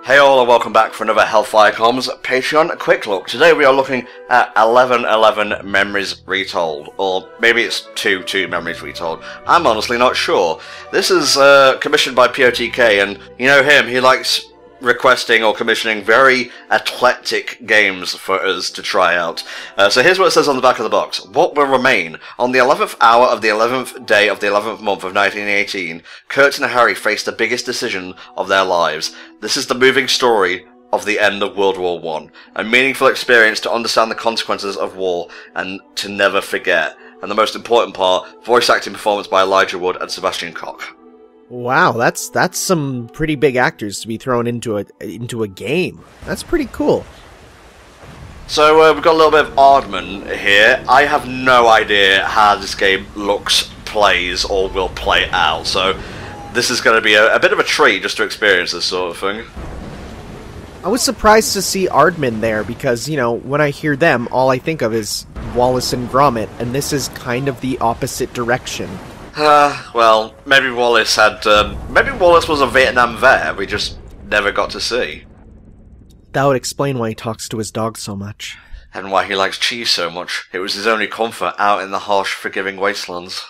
Hey all and welcome back for another HellfireComms Patreon Quick Look. Today we are looking at 1111 Memories Retold, or maybe it's 2 Memories Retold. I'm honestly not sure. This is commissioned by POTK, and you know him, he likes requesting or commissioning very eclectic games for us to try out. So here's what it says on the back of the box. What will remain? On the 11th hour of the 11th day of the 11th month of 1918, Kurt and Harry faced the biggest decision of their lives. This is the moving story of the end of World War I, a meaningful experience to understand the consequences of war and to never forget. And the most important part, voice acting performance by Elijah Wood and Sebastian Koch. Wow, that's some pretty big actors to be thrown into a game. That's pretty cool. So we've got a little bit of Aardman here. I have no idea how this game looks, plays, or will play out. So this is going to be a bit of a treat just to experience this sort of thing. I was surprised to see Aardman there because, you know, when I hear them, all I think of is Wallace and Gromit, and this is kind of the opposite direction. Well, maybe Wallace was a Vietnam vet, we just never got to see. That would explain why he talks to his dog so much. And why he likes cheese so much. It was his only comfort out in the harsh, forgiving wastelands.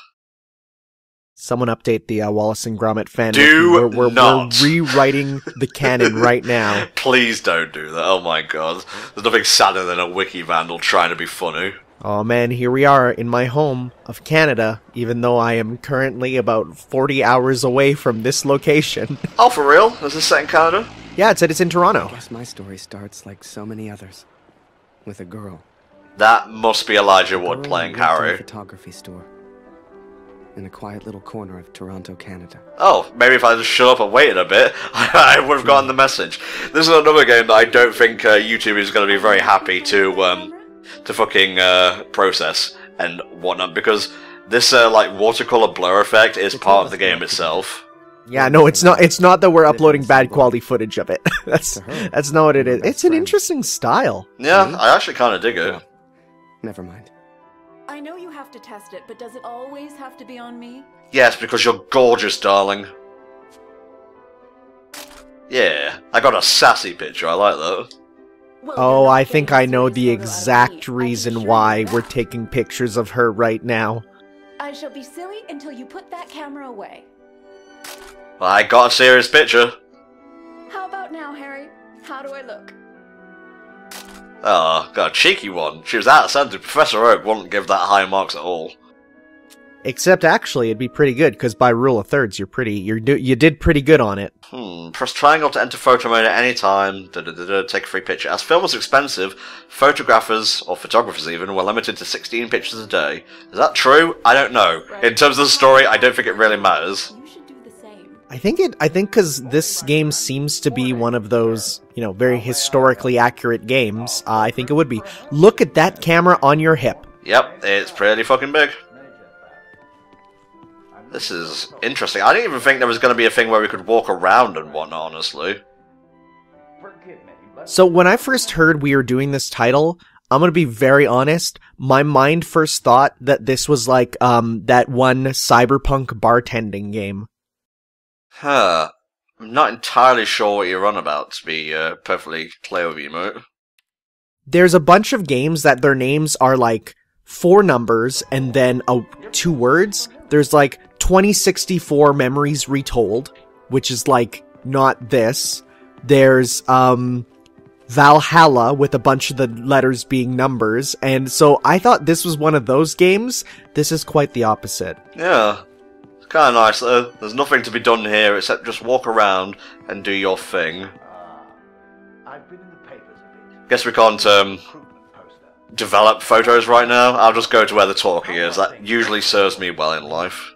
Someone update the Wallace and Gromit fan. We're not. We're rewriting the canon right now. Please don't do that, oh my god. There's nothing sadder than a wiki vandal trying to be funny. Oh man, here we are in my home of Canada, even though I am currently about 40 hours away from this location. Oh, for real? Is this set in Canada? Yeah, it said it's in Toronto. I guess my story starts like so many others, with a girl. That must be Elijah Wood playing Harry. A photography store in a quiet little corner of Toronto, Canada. Oh, maybe if I just shut up and waited a bit, I would have gotten the message. This is another game that I don't think YouTube is going to be very happy to fucking process and whatnot, because this like watercolor blur effect is part of the game itself. Yeah, no, it's not that we're uploading bad quality footage of it. That's not what it is. It's an interesting style. Yeah, I actually kind of dig it. No, never mind. I know you have to test it, but does it always have to be on me? Yes, because you're gorgeous, darling. Yeah, I got a sassy picture, I like that. Well, Oh, I think I know the exact reason why we're taking pictures of her right now. I shall be silly until you put that camera away. Well, I got a serious picture. How about now, Harry? How do I look? Oh, got a cheeky one. She was out of centre. Professor Oak wouldn't give that high marks at all. Except actually, it'd be pretty good because by rule of thirds, you did pretty good on it. Press triangle to enter photo mode at any time. Take a free picture. As film was expensive, photographers, or photographers even, were limited to 16 pictures a day. Is that true? I don't know. In terms of the story, I don't think it really matters. You should do the same. I think because this game seems to be one of those, you know, very historically accurate games, I think it would be. Look at that camera on your hip. Yep, it's pretty fucking big. This is interesting. I didn't even think there was going to be a thing where we could walk around and whatnot, honestly. So when I first heard we were doing this title, I'm gonna be very honest, my mind first thought that this was like, that one cyberpunk bartending game. Huh. I'm not entirely sure what you're on about, to be perfectly clear with you, mate. There's a bunch of games that their names are like 4 numbers and then 2 words. There's like 2064 Memories Retold, which is like not this. There's Valhalla with a bunch of the letters being numbers, and so I thought this was one of those games. This is quite the opposite. Yeah. It's kind of nice though. There's nothing to be done here except just walk around and do your thing. I've been in the papers a bit. Guess we can't develop photos right now. I'll just go to where the talking is. That usually serves me well in life.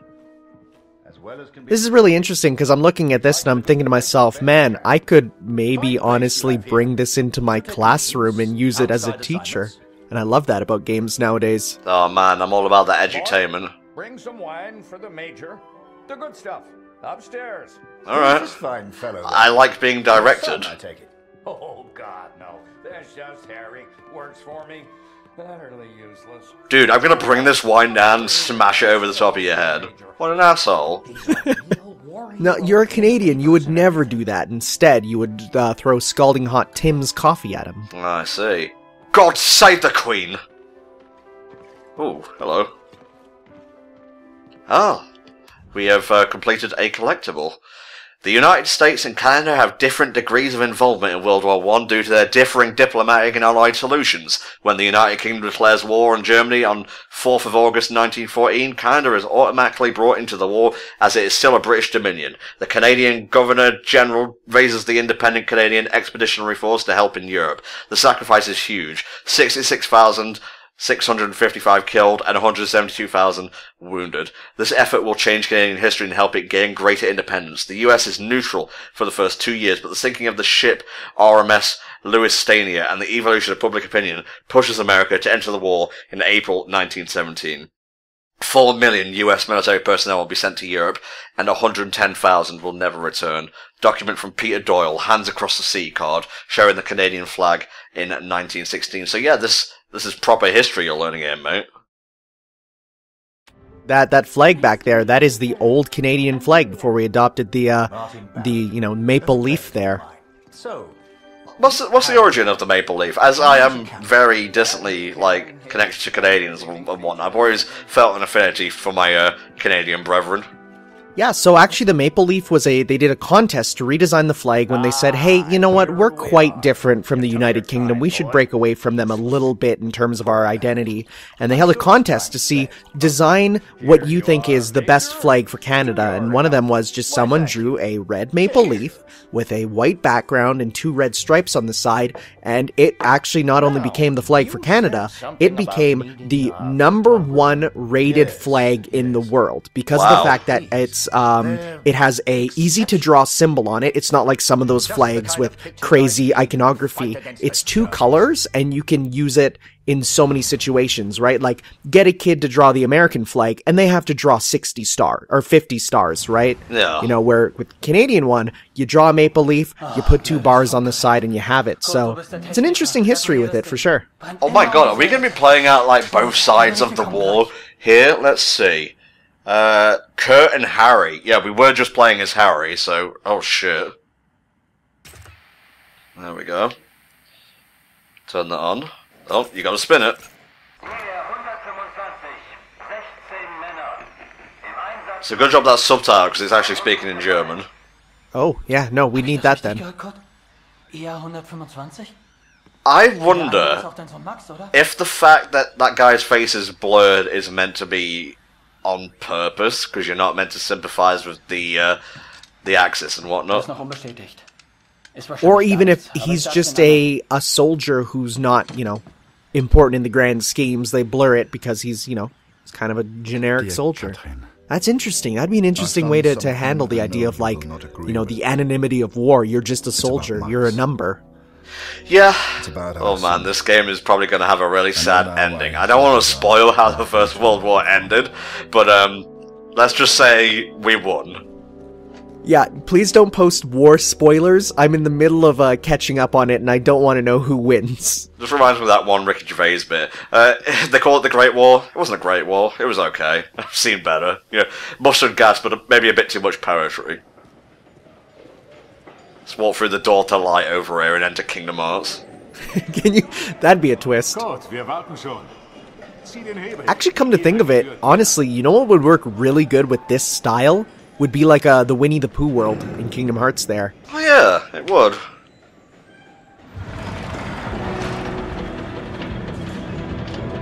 This is really interesting because I'm looking at this and I'm thinking to myself, man, I could maybe honestly bring this into my classroom and use it as a teacher. And I love that about games nowadays. Oh man, I'm all about that edutainment. Bring some wine for the major. The good stuff. Upstairs. Alright. Fine fellow. I like being directed. I take it. Oh God, no. That's just Harry. Works for me. Utterly useless. Dude, I'm gonna bring this wine down and smash it over the top of your head. What an asshole. No, you're a Canadian. You would never do that. Instead, you would throw scalding hot Tim's coffee at him. I see. God save the Queen! Oh, hello. Ah, we have completed a collectible. The United States and Canada have different degrees of involvement in World War I due to their differing diplomatic and allied solutions. When the United Kingdom declares war on Germany on 4th of August 1914, Canada is automatically brought into the war as it is still a British Dominion. The Canadian Governor-General raises the Independent Canadian Expeditionary Force to help in Europe. The sacrifice is huge. 66,655 killed and 172,000 wounded. This effort will change Canadian history and help it gain greater independence. The US is neutral for the first 2 years, but the sinking of the ship RMS Louisiana and the evolution of public opinion pushes America to enter the war in April 1917. 4 million US military personnel will be sent to Europe, and 110,000 will never return. Document from Peter Doyle, Hands Across the Sea card, showing the Canadian flag in 1916. So yeah, this is proper history you're learning here, mate. That flag back there, that is the old Canadian flag before we adopted the maple leaf there. So, What's the origin of the maple leaf? As I am very distantly, connected to Canadians and whatnot, I've always felt an affinity for my Canadian brethren. Yeah, so actually the maple leaf was they did a contest to redesign the flag when they said, hey, you know what, we're quite different from the United Kingdom, we should break away from them a little bit in terms of our identity. And they held a contest to see, design what you think is the best flag for Canada, and one of them was just someone drew a red maple leaf with a white background and 2 red stripes on the side, and it actually not only became the flag for Canada, it became the #1 rated flag in the world, because of the fact that it has a easy to draw symbol on it. It's not like some of those flags with crazy iconography. It's 2 colors, and you can use it in so many situations, right? Like, get a kid to draw the American flag, and they have to draw 50 stars, right? Yeah. You know, where with Canadian one, you draw a maple leaf, you put 2 bars on the side, and you have it. So, it's an interesting history with it, for sure. Oh my god, are we going to be playing out, both sides of the war here? Let's see. Kurt and Harry. Yeah, we were just playing as Harry, so... Oh, shit. There we go. Turn that on. Oh, you gotta spin it. So good job that's subtitled, because it's actually speaking in German. Oh, yeah, no, we need that then. I wonder if the fact that that guy's face is blurred is meant to be on purpose, because you're not meant to sympathize with the Axis and whatnot. Or even if he's just a soldier who's not, important in the grand schemes, they blur it because he's, he's kind of a generic soldier. That's interesting. That'd be an interesting way to handle the idea of, the anonymity of war. You're just a soldier. You're a number. Yeah. Oh man, this game is probably going to have a really sad ending. I don't want to spoil how the First World War ended, but let's just say we won. Yeah, please don't post war spoilers. I'm in the middle of catching up on it, and I don't want to know who wins. Just reminds me of that one Ricky Gervais bit. They call it the Great War. It wasn't a Great War. It was okay. I've seen better. Mustard gas, but maybe a bit too much poetry. Let's walk through the door to light over here and enter Kingdom Hearts. Can you? That'd be a twist. Actually, come to think of it, honestly, you know what would work really good with this style? Would be like the Winnie the Pooh world in Kingdom Hearts there. Oh yeah, it would.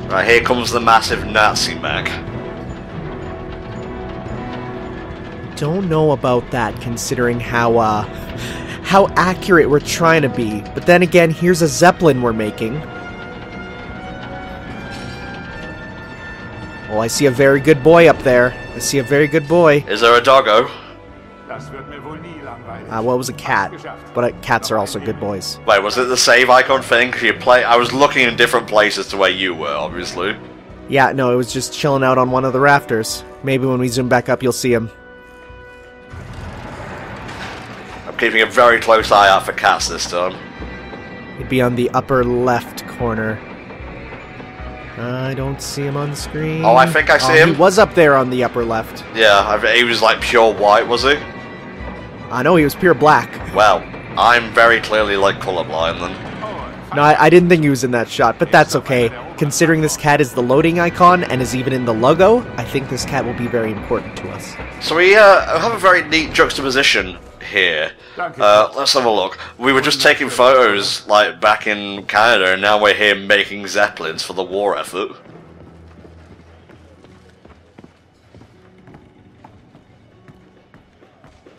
Right, here comes the massive Nazi mech. Don't know about that, considering how accurate we're trying to be. But then again, here's a Zeppelin we're making. Oh, I see a very good boy up there. I see a very good boy. Is there a doggo? Well, it was a cat, but cats are also good boys. Wait, was it the save icon thing? I was looking in different places to where you were, obviously. Yeah, no, it was just chilling out on one of the rafters. Maybe when we zoom back up, you'll see him. I'm keeping a very close eye out for cats this time. He'd be on the upper left corner. I don't see him on the screen. Oh, I think I see him. He was up there on the upper left. Yeah, he was like pure white, was he? I know, he was pure black. Well, I'm very clearly, like, colorblind then. No, I didn't think he was in that shot, but that's okay. Considering this cat is the loading icon and is even in the logo, I think this cat will be very important to us. So we have a very neat juxtaposition here. Let's have a look. We were just taking photos, like, back in Canada, and now we're here making Zeppelins for the war effort.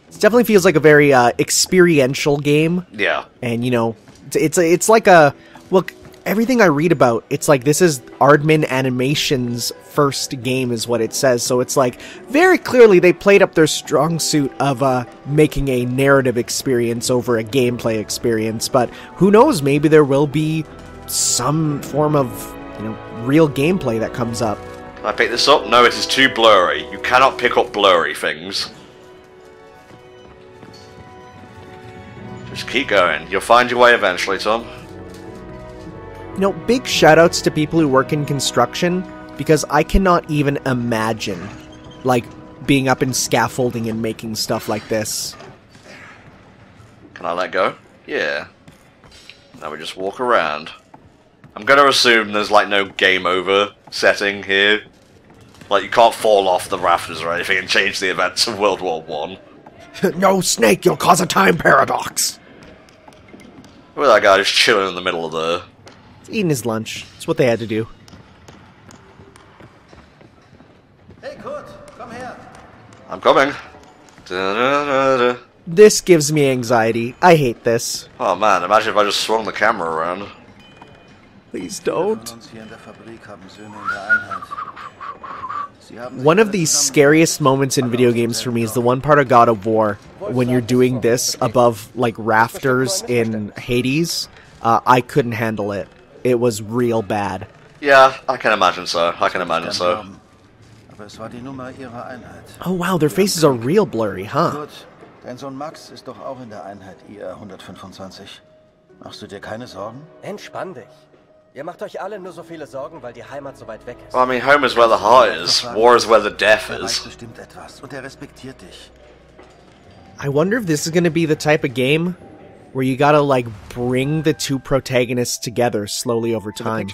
It definitely feels like a very experiential game. Yeah. And, you know, it's like a... Look, everything I read about, it's like this is Aardman Animation's first game is what it says. So it's like, very clearly they played up their strong suit of making a narrative experience over a gameplay experience. But who knows, maybe there will be some form of, you know, real gameplay that comes up. Can I pick this up? No, it is too blurry. You cannot pick up blurry things. Just keep going. You'll find your way eventually, Tom. You know, big shoutouts to people who work in construction, because I cannot even imagine, like, being up in scaffolding and making stuff like this. Can I let go? Yeah. Now we just walk around. I'm gonna assume there's, like, no game over setting here. Like, you can't fall off the rafters or anything and change the events of World War I. No, Snake, you'll cause a time paradox! Look at that guy just chilling in the middle of the... He's eating his lunch. It's what they had to do. Hey Kurt, come here. I'm coming. Da-da-da-da. This gives me anxiety. I hate this. Oh man, imagine if I just swung the camera around. Please don't. One of the scariest moments in video games for me is the one part of God of War when you're doing this above, like, rafters in Hades. I couldn't handle it. It was real bad. Yeah, I can imagine so. I can imagine so. Oh wow, their faces are real blurry, huh? Dein Sohn Max ist doch auch in der Einheit IR 125. Machst du dir keine Sorgen? Entspann dich. Ihr macht euch alle nur so viele Sorgen, weil die Heimat so weit weg ist. Well, I mean, home is where the heart is. War is where the death Er weiß is. bestimmt etwas und er respektiert dich. I wonder if this is gonna be the type of game where you gotta, like, bring the two protagonists together slowly over time.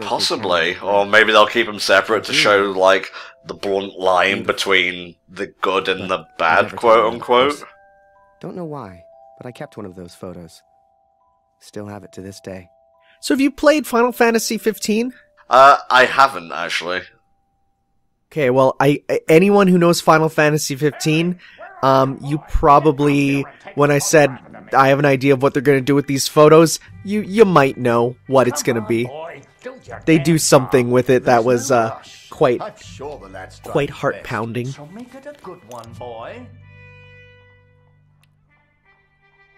Possibly. Or maybe they'll keep them separate to show, like, the blunt line between the good and the bad, quote-unquote. Don't know why, but I kept one of those photos. Still have it to this day. So have you played Final Fantasy 15? I haven't, actually. Okay, well, anyone who knows Final Fantasy 15, you probably, when I said I have an idea of what they're going to do with these photos, you might know what it's going to be. They do something with it that was quite heart-pounding. So make it a good one, boy.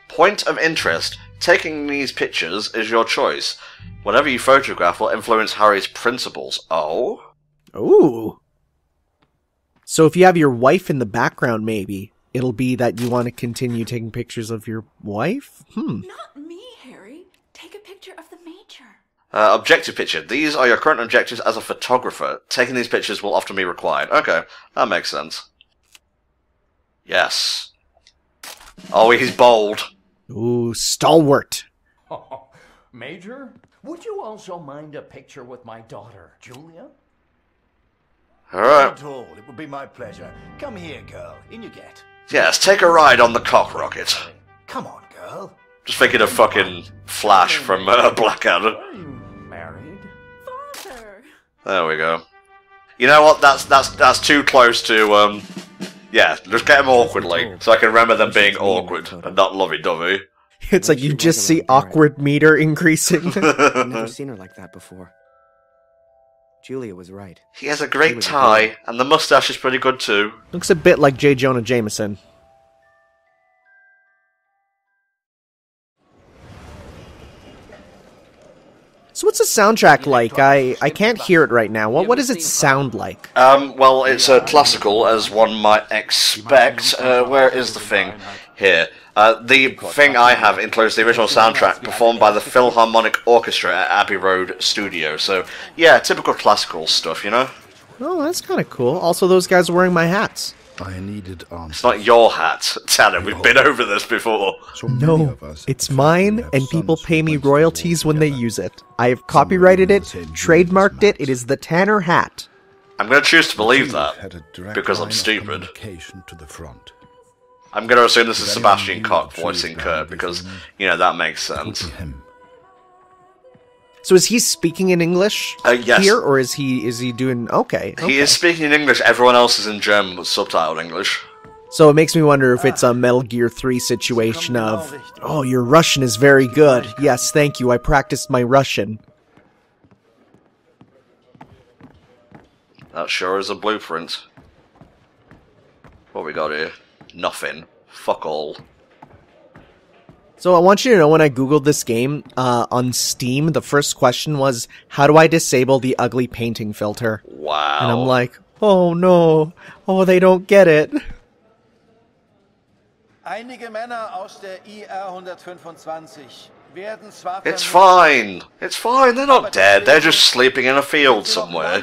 Point of interest. Taking these pictures is your choice. Whatever you photograph will influence Harry's principles. Oh? Ooh. So if you have your wife in the background, maybe, it'll be that you want to continue taking pictures of your wife? Not me, Harry. Take a picture of the Major. Objective picture. These are your current objectives as a photographer. Taking these pictures will often be required. Okay, that makes sense. Yes. Oh, he's bold. Ooh, stalwart. Major, would you also mind a picture with my daughter, Julia? Alright. Retold, it would be my pleasure. Come here, girl. In you get. Yes, take a ride on the cock rocket. Come on, girl. Just thinking of fucking Flash from Blackadder. Are you married? Father! There we go. You know what? That's too close to yeah, just get them awkwardly so I can remember them being awkward and not lovey-dovey. It's like you just see awkward meter increasing. I've never seen her like that before. Julia was right. He has a great tie, and the mustache is pretty good too. Looks a bit like J. Jonah Jameson. So what's the soundtrack like? I can't hear it right now. What does it sound like? Well, it's classical, as one might expect. Where is the thing? Here. The thing I have includes the original soundtrack performed by the Philharmonic Orchestra at Abbey Road Studio. So, yeah, typical classical stuff, you know? Oh, that's kind of cool. Also, those guys are wearing my hats. I needed answers. It's not your hat, Tanner. We've been over this before. No, it's mine, and people pay me royalties when they use it. I have copyrighted it, trademarked it. It is the Tanner hat. I'm going to choose to believe that, because I'm stupid. I'm going to assume this is Sebastian Koch voicing Kurt, because, you know, that makes sense. So is he speaking in English yes. here, or is he doing... Okay. He is speaking in English, everyone else is in German with subtitled English. So it makes me wonder if it's a Metal Gear 3 situation of, oh, your Russian is very good. Yes, thank you, I practiced my Russian. That sure is a blueprint. What we got here? Nothing. Fuck all. So I want you to know, when I googled this game on Steam, the first question was, how do I disable the ugly painting filter? Wow. And I'm like, oh no, oh, they don't get it. Einige Männer aus der IR 125 werden zwar It's fine. It's fine. They're not dead. They're just sleeping in a field somewhere.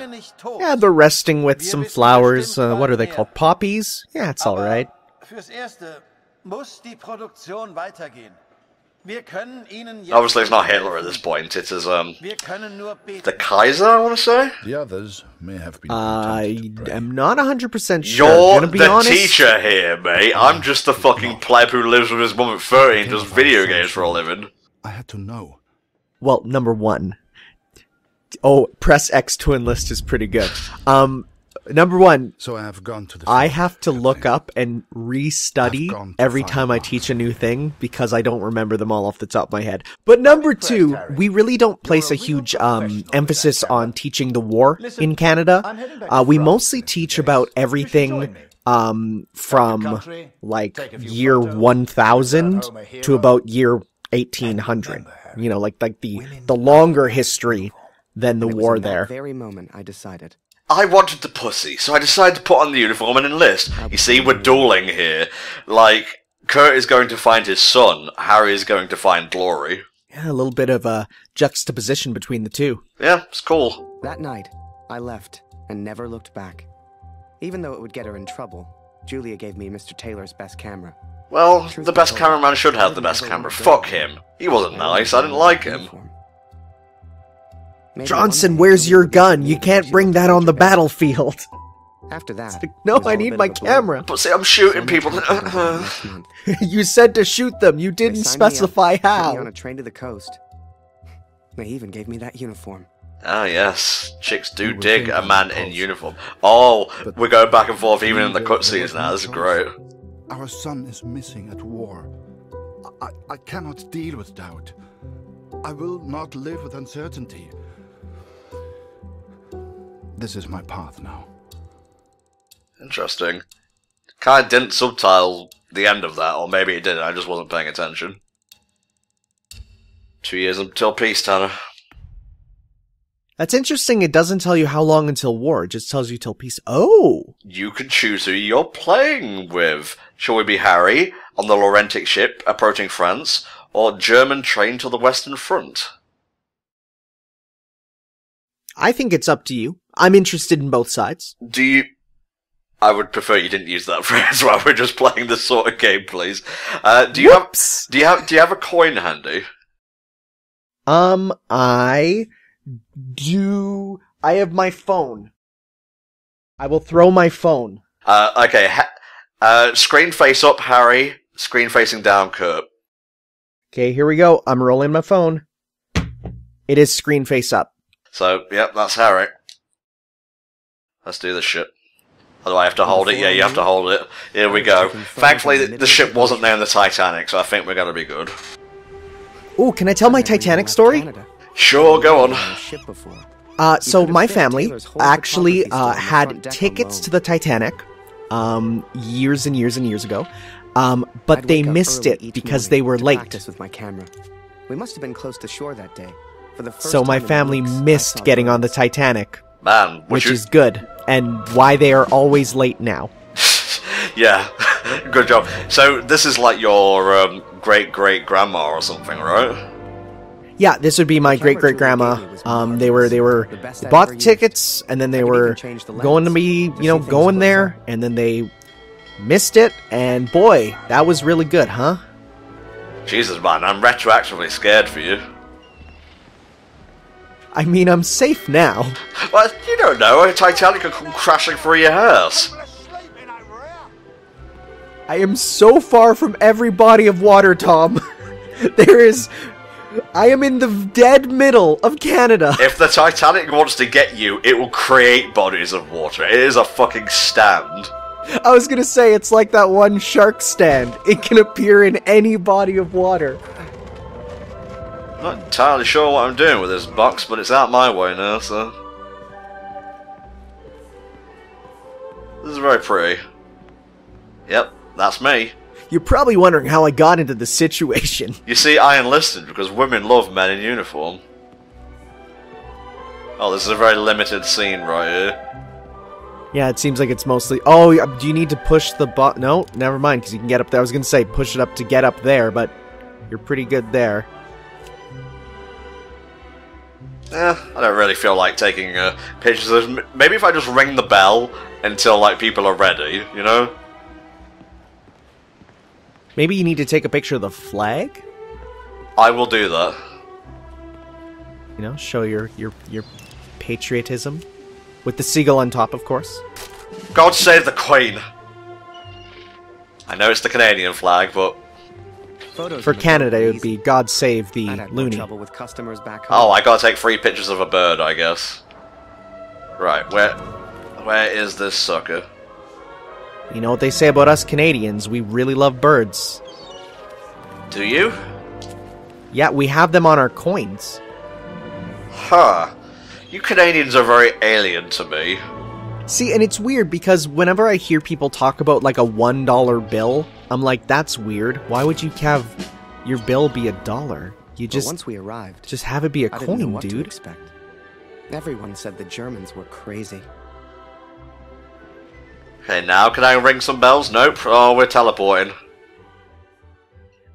Yeah, they're resting with some flowers. What are they called? Poppies? Yeah, it's alright. Fürs Erste muss die Produktion weitergehen. Wir können Ihnen jetzt Obviously, it's not Hitler at this point. It is, Wir können nur beten. the Kaiser, I want to say? The others may have been I am not 100% sure. You're Gonna be the honest. teacher here, mate. I'm just the fucking pleb who lives with his mum at 30 and does video games for a living. I had to know. Well, number one. Oh, press X to enlist is pretty good. Number one, So I have gone to the I have to look up and re-study every time I teach a new thing because I don't remember them all off the top of my head. But number two, we really don't place a huge emphasis on teaching the war in Canada. We mostly teach about everything from like year 1000 to about year 1800. You know, like the longer history than the war there. At that very moment, I decided. I wanted the pussy, so I decided to put on the uniform and enlist. You see, we're dueling here. Like, Kurt is going to find his son, Harry is going to find Glory. Yeah, a little bit of a juxtaposition between the two. Yeah, it's cool. That night, I left and never looked back. Even though it would get her in trouble, Julia gave me Mr. Taylor's best camera. Well, the best cameraman should have the best camera. Fuck him. He wasn't nice, I didn't like him. Johnson, where's your gun? You can't bring that on the battlefield. After that, No, I need my camera. But see, I'm shooting people. You said to shoot them. You didn't specify Put me on how. a train to the coast. They even gave me that uniform. Ah, yes. Chicks do dig a man in uniform. Oh, we're going back and forth even in the cutscenes now. This is great. Our son is missing at war. I cannot deal with doubt. I will not live with uncertainty. This is my path now. Interesting. Kinda didn't subtitle the end of that, or maybe it did, I just wasn't paying attention. 2 years until peace, Tanner. That's interesting. It doesn't tell you how long until war. It just tells you till peace. Oh! You can choose who you're playing with. Shall we be Harry, on the Laurentic ship, approaching France, or German train to the Western Front? I think it's up to you. I'm interested in both sides. Do you... I would prefer you didn't use that phrase while we're just playing this sort of game, please. Do you have a coin handy? I do... I have my phone. I will throw my phone. Okay. Screen face up, Harry. Screen facing down, Kurt. Okay, here we go. I'm rolling my phone. It is screen face up. So, yep, that's Harry. Let's do this shit. Oh, do I have to hold it? Yeah, you have to hold it. Here we go. Thankfully, the ship wasn't there in the Titanic, so I think we're gonna be good. Ooh, can I tell my Titanic story? Sure, go on. So my family actually had tickets to the Titanic years and years and years ago, but they missed it because they were late. With my camera. We must have been close to shore that day. For the first So my time in family weeks, I missed saw getting on the birds. Titanic, Man, which is good, and why they are always late now. Yeah, good job. So, this is like your great-great-grandma or something, right? Yeah, this would be my great-great-grandma. They bought the tickets, and then they were going to be, going there, and then they Missed it, and boy, that was really good, huh? Jesus, man, I'm retroactively scared for you. I mean, I'm safe now. Well, you don't know. A Titanic could come crashing through your house. I am so far from every body of water, Tom. I am in the dead middle of Canada. If the Titanic wants to get you, it will create bodies of water. It is a fucking stand. I was gonna say, it's like that one shark stand. It can appear in any body of water. Not entirely sure what I'm doing with this box, but it's out my way now, so... This is very pretty. Yep, that's me. You're probably wondering how I got into this situation. You see, I enlisted because women love men in uniform. Oh, this is a very limited scene right here. Yeah, it seems like it's mostly... Oh, do you need to push the button? No, never mind, because you can get up there. I was going to say push it up to get up there, but you're pretty good there. I don't really feel like taking pictures. Maybe if I just ring the bell until like people are ready, you know? Maybe you need to take a picture of the flag? I will do that. You know, show your patriotism. With the seagull on top, of course. God save the Queen! I know it's the Canadian flag, but... For Canada, it would be God save the I'd had no loony. trouble with customers back home. Oh, I gotta take 3 pictures of a bird, I guess. Right, where is this sucker? You know what they say about us Canadians, we really love birds. Do you? Yeah, we have them on our coins. Huh. You Canadians are very alien to me. See, and it's weird because whenever I hear people talk about like a $1 bill, I'm like, that's weird. Why would you have your bill be $1? You just... But once we arrived, just have it be a I didn't know coin, what to dude. expect. Everyone said the Germans were crazy. Okay, now can I ring some bells? Nope. Oh, we're teleporting.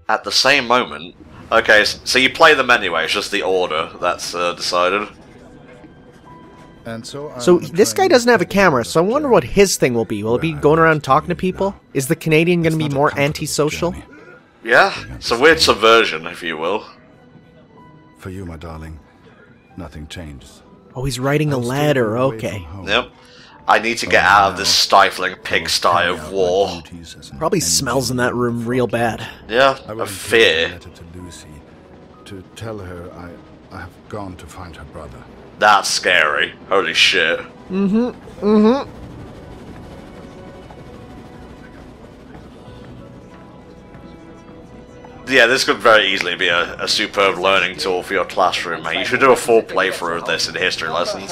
At the same moment... Okay, so you play them anyway, it's just the order that's decided. And so this guy doesn't have a camera, so I wonder what his thing will be. Will it be going around talking to people? Is the Canadian going to be more antisocial? Yeah, it's a weird subversion, if you will. For you, my darling, nothing changes. Oh, he's writing a letter, okay. Yep. I need to get out of this stifling pigsty of war. Probably smells in that room real bad. Yeah, I will of fear. letter to Lucy to tell her I have gone to find her brother. That's scary. Holy shit. Yeah, this could very easily be a superb learning tool for your classroom, mate. You should do a full playthrough of this in history lessons.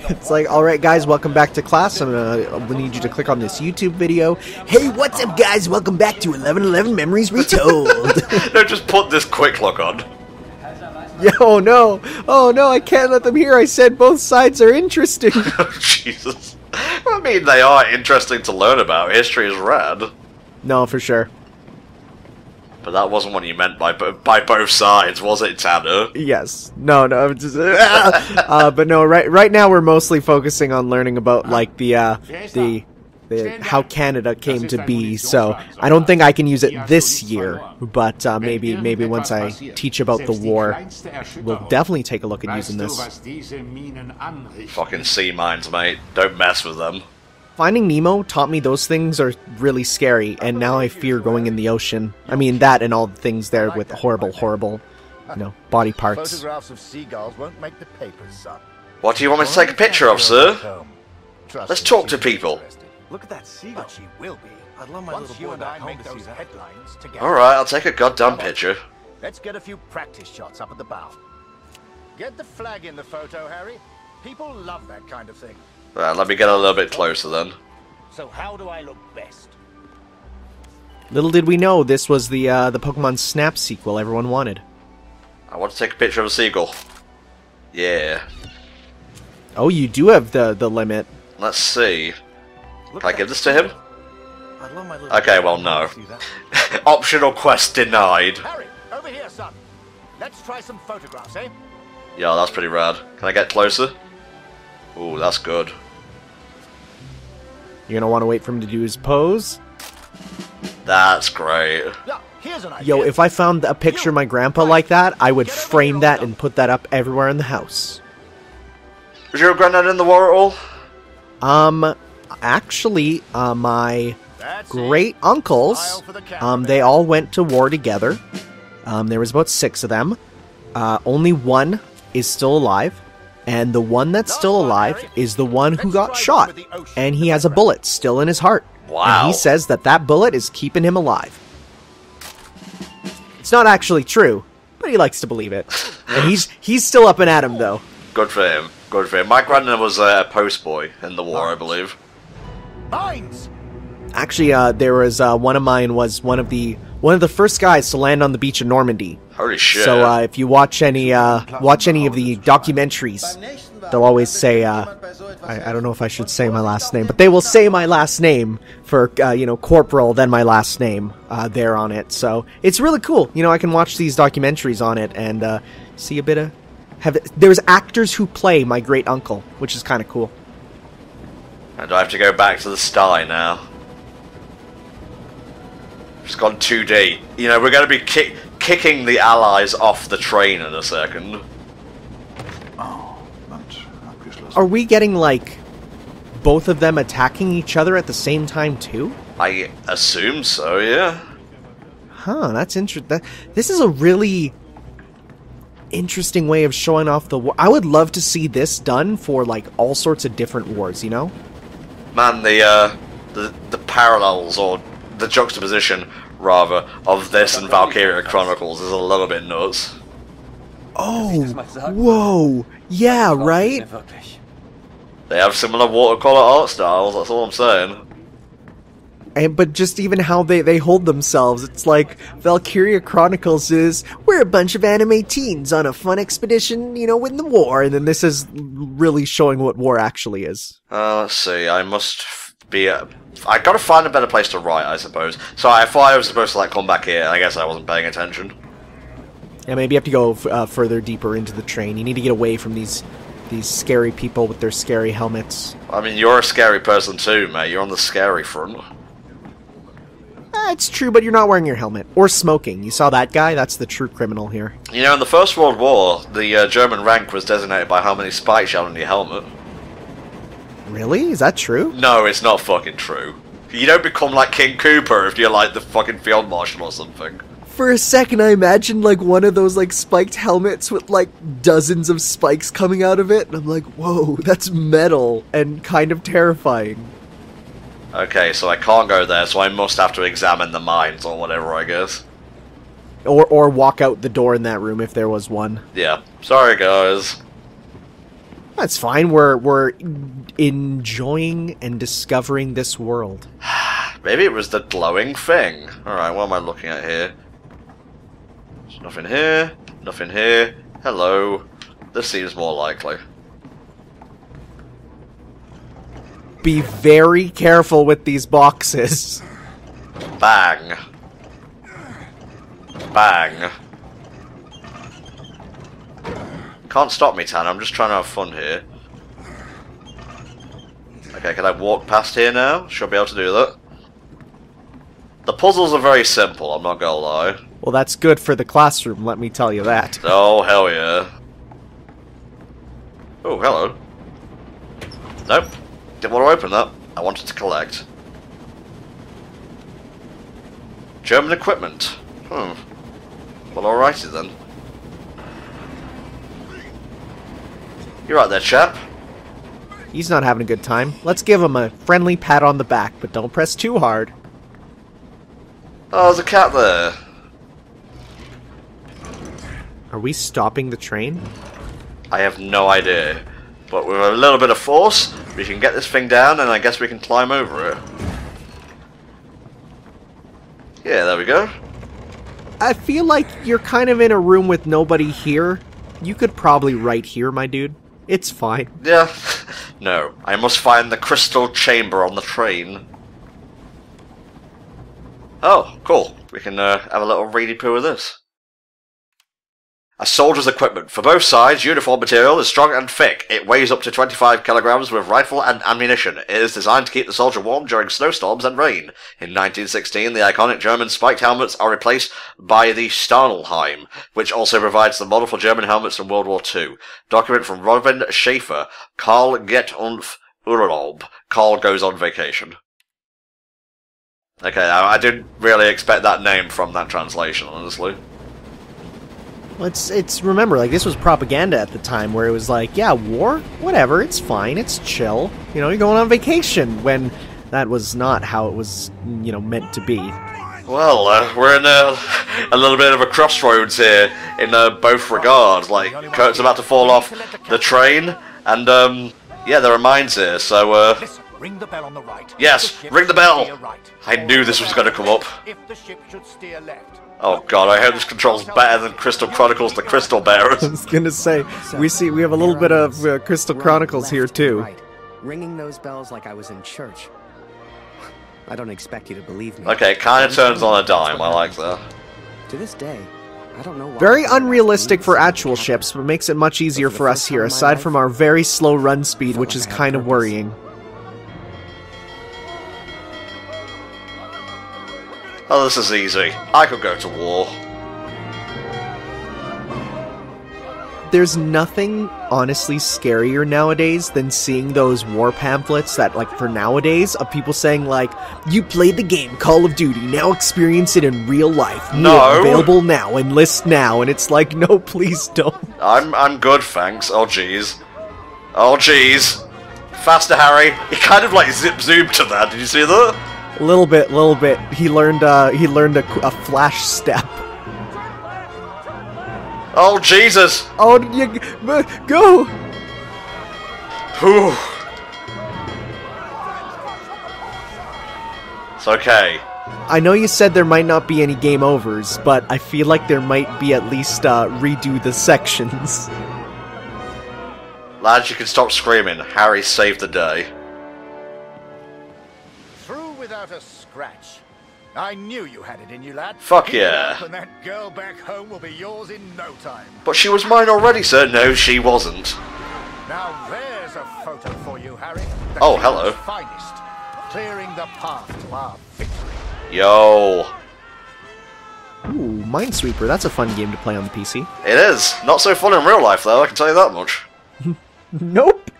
It's like, alright guys, welcome back to class. I'm gonna need you to click on this YouTube video. Hey, what's up guys? Welcome back to 1111 Memories Retold. No, just put this quick look on. Oh no, I can't let them hear I said both sides are interesting. Jesus. I mean, they are interesting to learn about. History is rad. No, for sure. But that wasn't what you meant by both sides, was it, Tanner? Yes. No, I'm just... but no, right now we're mostly focusing on learning about, like, the how Canada came to be, so I don't think I can use it this year, but maybe once I teach about the war, we'll definitely take a look at using this. Fucking sea mines, mate. Don't mess with them. Finding Nemo taught me those things are really scary, and now I fear going in the ocean. I mean, that and all the things there with horrible, you know, body parts. Photographs of seagulls won't make the papers, son. What do you want me to take a picture of, sir? Let's talk to people. Look at that seagull. But she will be. I'd love my little boy back home to see that. Headlines together. Alright, I'll take a goddamn picture. Let's get a few practice shots up at the bow. Get the flag in the photo, Harry. People love that kind of thing. Right, let me get a little bit closer then. So how do I look best? Little did we know this was the Pokemon Snap sequel everyone wanted. I want to take a picture of a seagull. Yeah. Oh, you do have the limit. Let's see. Can I give this to him? Okay, well, no. Optional quest denied. Harry, over here, son. Let's try some photographs, eh? Yeah, that's pretty rad. Can I get closer? Ooh, that's good. You're gonna want to wait for him to do his pose. That's great. Yeah, here's an idea. Yo, if I found a picture of my grandpa like that, I would frame that and put that up everywhere in the house. Was your granddad in the war at all? Actually, my That's great it. uncles, Smile for the camera. they all went to war together. There was about 6 of them. Only one is still alive, and the one that's still alive is the one who got shot, and he has a bullet still in his heart. Wow. And he says that that bullet is keeping him alive. It's not actually true, but he likes to believe it. And he's still up and at him, though. Good for him. Good for him. My granddad was a postboy in the war, I believe. Mines! Actually, there was one of mine was one of the first guys to land on the beach in Normandy. Holy shit. So if you watch any of the documentaries, they'll always say I don't know if I should say my last name, but they will say my last name for corporal, then my last name there on it. So it's really cool. I can watch these documentaries on it and see a bit of there's actors who play my great uncle, which is kind of cool. And I have to go back to the sty now. It's gone 2D. We're going to be kicking the allies off the train in a second. Are we getting, like, both of them attacking each other at the same time, too? I assume so, yeah. Huh, that's interesting. This is a really interesting way of showing off the war. I would love to see this done for, like, all sorts of different wars, Man, the parallels, or the juxtaposition, rather, of this and Valkyria Chronicles is a little bit nuts. Oh, whoa, yeah, right? They have similar watercolor art styles, that's all I'm saying. But just even how they hold themselves, it's like Valkyria Chronicles is, we're a bunch of anime teens on a fun expedition, win the war, and then this is really showing what war actually is. Let's see, I must be... I gotta find a better place to write, I suppose. So I thought I was supposed to, come back here, I guess I wasn't paying attention. Yeah, maybe you have to go further deeper into the train. You need to get away from these scary people with their scary helmets. I mean, you're a scary person too, mate. You're on the scary front. It's true, but you're not wearing your helmet. Or smoking. You saw that guy? That's the true criminal here. In the First World War, the German rank was designated by how many spikes you had on your helmet. Really? Is that true? No, it's not fucking true. You don't become like King Cooper if you're like the fucking Field Marshal or something. For a second, I imagined like one of those like spiked helmets with like dozens of spikes coming out of it, and I'm like, whoa, that's metal and kind of terrifying. Okay, so I can't go there, so I must have to examine the mines or whatever, I guess. Or walk out the door in that room if there was one. Yeah. Sorry, guys. That's fine. We're enjoying and discovering this world. Maybe it was the glowing thing. Alright, what am I looking at here? There's nothing here. Nothing here. Hello. This seems more likely. Be very careful with these boxes. Bang. Bang. Can't stop me, Tanner. I'm just trying to have fun here. Okay, can I walk past here now? Should I be able to do that? The puzzles are very simple, I'm not gonna lie. Well, that's good for the classroom, let me tell you that. Oh, hell yeah. Oh, hello. Nope. Didn't want to open that. I wanted to collect. German equipment. Well, alrighty then. You're right there, chap. He's not having a good time. Let's give him a friendly pat on the back, but don't press too hard. Oh, there's a cat there. Are we stopping the train? I have no idea. But with a little bit of force, we can get this thing down and I guess we can climb over it. Yeah, there we go. I feel like you're kind of in a room with nobody here. You could probably write here, my dude. It's fine. Yeah. No, I must find the crystal chamber on the train. Oh, cool. We can have a little ready poo of this. A soldier's equipment. For both sides, uniform material is strong and thick. It weighs up to 25 kilograms with rifle and ammunition. It is designed to keep the soldier warm during snowstorms and rain. In 1916, the iconic German spiked helmets are replaced by the Stahlhelm, which also provides the model for German helmets from World War II. Document from Robin Schaefer. Karl geht auf Urlaub. Karl goes on vacation. Okay, I didn't really expect that name from that translation, honestly. It's remember, like, this was propaganda at the time where it was like, yeah, war? Whatever, it's fine, it's chill. You know, you're going on vacation, when that was not how it was, you know, meant to be. Well, we're in a little bit of a crossroads here in both regards. Like, Kurt's about to fall off the train, and, yeah, there are mines here, so, Listen, ring the bell on the right. yes, ring the bell! I knew this was going to come up. If the ship should steer left. Oh god, I hope this controls better than Crystal Chronicles the Crystal Bearers. I was gonna say, we have a little bit of Crystal Chronicles here too. Right. Ringing those bells like I was in church. I don't expect you to believe me. Okay, kinda turns on a dime, I like that. To this day, I don't know why. Very unrealistic for actual ships, but makes it much easier for us here, aside from our very slow run speed, which is kind of worrying. Oh, this is easy. I could go to war. There's nothing honestly scarier nowadays than seeing those war pamphlets that, like, for nowadays, of people saying, like, you played the game Call of Duty, now experience it in real life. No. War available now, enlist now, and it's like, no, please don't. I'm good, thanks. Oh jeez. Oh jeez. Faster, Harry. He kind of like zip-zoomed to that, did you see that? A little bit. He learned a flash step. Oh Jesus! Oh, go! Whew. It's okay. I know you said there might not be any game overs, but I feel like there might be at least redo the sections. Lads, you can stop screaming. Harry saved the day. Through without a scratch. I knew you had it in you, lad. Fuck Keep it yeah. up, and that girl back home will be yours in no time. But she was mine already, sir. No, she wasn't. Now there's a photo for you, Harry. The Oh, king's hello. Finest, clearing the path to our victory. Yo. Ooh, Minesweeper, that's a fun game to play on the PC. It is. Not so fun in real life, though, I can tell you that much. Nope!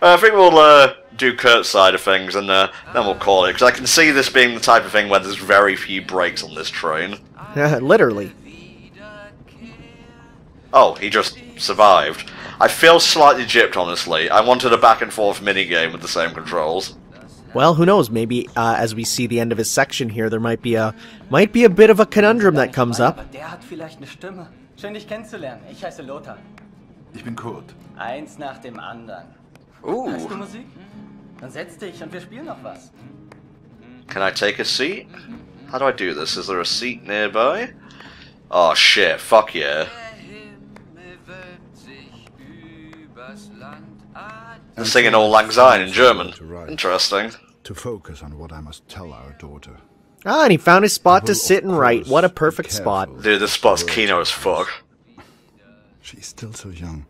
I think we'll do Kurt's side of things, and then we'll call it, because I can see this being the type of thing where there's very few breaks on this train. Literally. Oh, he just survived. I feel slightly gypped, honestly. I wanted a back-and-forth minigame with the same controls. Well, who knows? Maybe as we see the end of his section here, there might be a bit of a conundrum that comes up. Der hat vielleicht eine Stimme. Schön dich kennenzulernen. Ich heiße Lothar. Ich bin Kurt. Eins nach dem anderen. Hörst du Musik? Dann setz dich und wir spielen noch was. Can I take a seat? How do I do this? Is there a seat nearby? Oh shit, fuck yeah. They're singing Auld Lang Syne in German. Interesting. To focus on what I must tell our daughter. Ah, and he found his spot to sit and write. What a perfect spot. Dude, this spot's kino as fuck. She's still so young.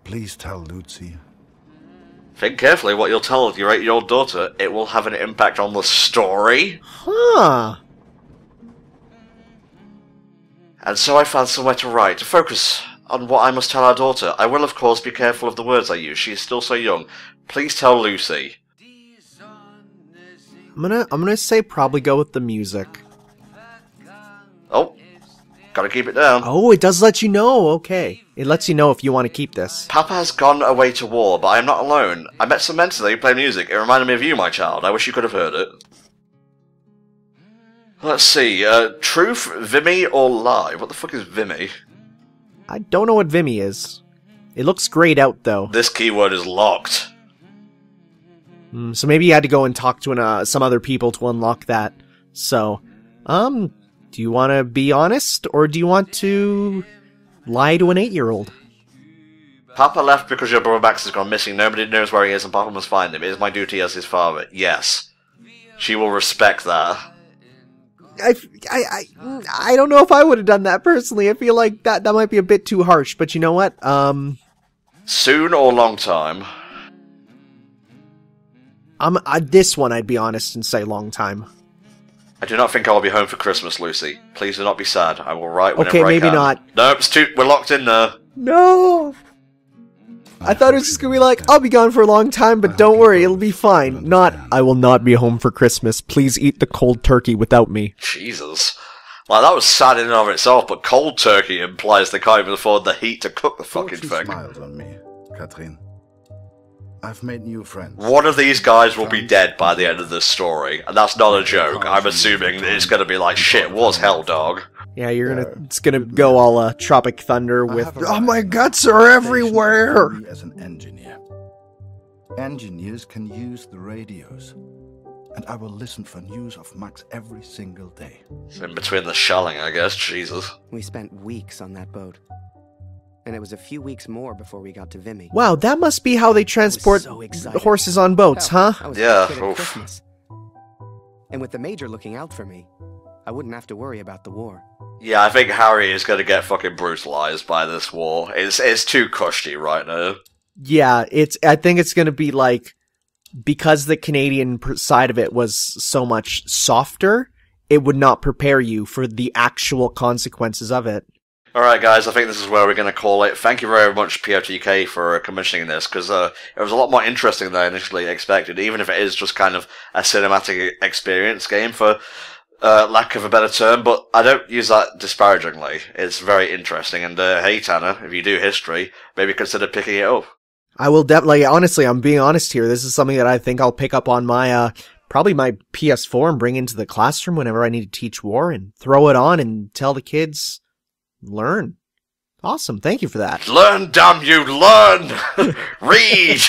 Please tell Lucy. Think carefully what you'll tell your 8-year-old daughter. It will have an impact on the story. Huh. And so I found somewhere to write, to focus on what I must tell our daughter. I will, of course, be careful of the words I use. She is still so young. Please tell Lucy. I'm gonna say probably go with the music. Oh, gotta keep it down. Oh, it does let you know. Okay, it lets you know if you want to keep this. Papa has gone away to war, but I am not alone. I met some men today who play music. It reminded me of you, my child. I wish you could have heard it. Let's see. Truth, Vimy, or lie? What the fuck is Vimy? I don't know what Vimy is. It looks grayed out though. This keyword is locked. So maybe you had to go and talk to some other people to unlock that. So, do you want to be honest, or do you want to lie to an 8-year-old? Papa left because your brother Max has gone missing. Nobody knows where he is, and Papa must find him. It is my duty as his father. Yes. She will respect that. I don't know if I would have done that personally. I feel like that might be a bit too harsh, but you know what? Soon or long time? This one, I'd be honest and say long time. I do not think I will be home for Christmas, Lucy. Please do not be sad. I will write whenever I can. Okay, maybe not. No, it's too... We're locked in there. No! I thought it was just gonna be like, I'll be gone for a long time, but don't worry, it'll be fine. Not, I will not be home for Christmas. Please eat the cold turkey without me. Jesus. Like, that was sad in and of itself, but cold turkey implies they can't even afford the heat to cook the fucking Fortune thing. smiled on me, Catherine. I've made new friends. One of these guys will be dead by the end of this story, and that's not a joke. I'm assuming it's gonna be like, shit, was hell, dog. Yeah, it's gonna go all Tropic Thunder with, oh, my guts are everywhere! As an engineer. Engineers can use the radios. And I will listen for news of Max every single day. In between the shelling, I guess, Jesus. We spent weeks on that boat. And it was a few weeks more before we got to Vimy. Wow, that must be how they transport horses on boats, huh? I was Yeah, a kid at oof. Christmas. And with the Major looking out for me, I wouldn't have to worry about the war. Yeah, I think Harry is gonna get fucking brutalized by this war. It's too cushy right now. Yeah, I think it's gonna be like, because the Canadian side of it was so much softer, it would not prepare you for the actual consequences of it. Alright guys, I think this is where we're going to call it. Thank you very much POTK for commissioning this, because it was a lot more interesting than I initially expected, even if it is just kind of a cinematic experience game, for lack of a better term, but I don't use that disparagingly. It's very interesting, and hey Tanner, if you do history, maybe consider picking it up. I will definitely, honestly, I'm being honest here, this is something that I think I'll pick up on my, probably my PS4 and bring into the classroom whenever I need to teach war, and throw it on and tell the kids... Learn. Awesome. Thank you for that. Learn, damn you, learn! Read!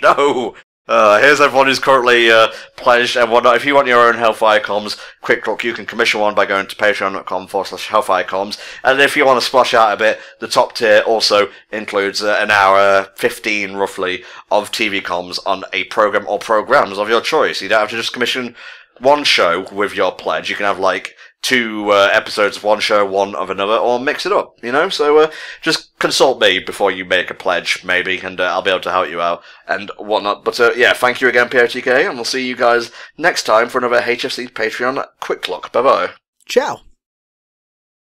No! Here's everyone who's currently pledged and whatnot. If you want your own HellfireComms Quick Look, you can commission one by going to patreon.com/HellfireComms. And if you want to splash out a bit, the top tier also includes an hour, 15 roughly, of TV comms on a program or programs of your choice. You don't have to just commission one show with your pledge. You can have like 2 episodes of one show, one of another, or mix it up, you know? So just consult me before you make a pledge, maybe, and I'll be able to help you out and whatnot. But yeah, thank you again, POTK, and we'll see you guys next time for another HFC Patreon Quick Look. Bye-bye. Ciao.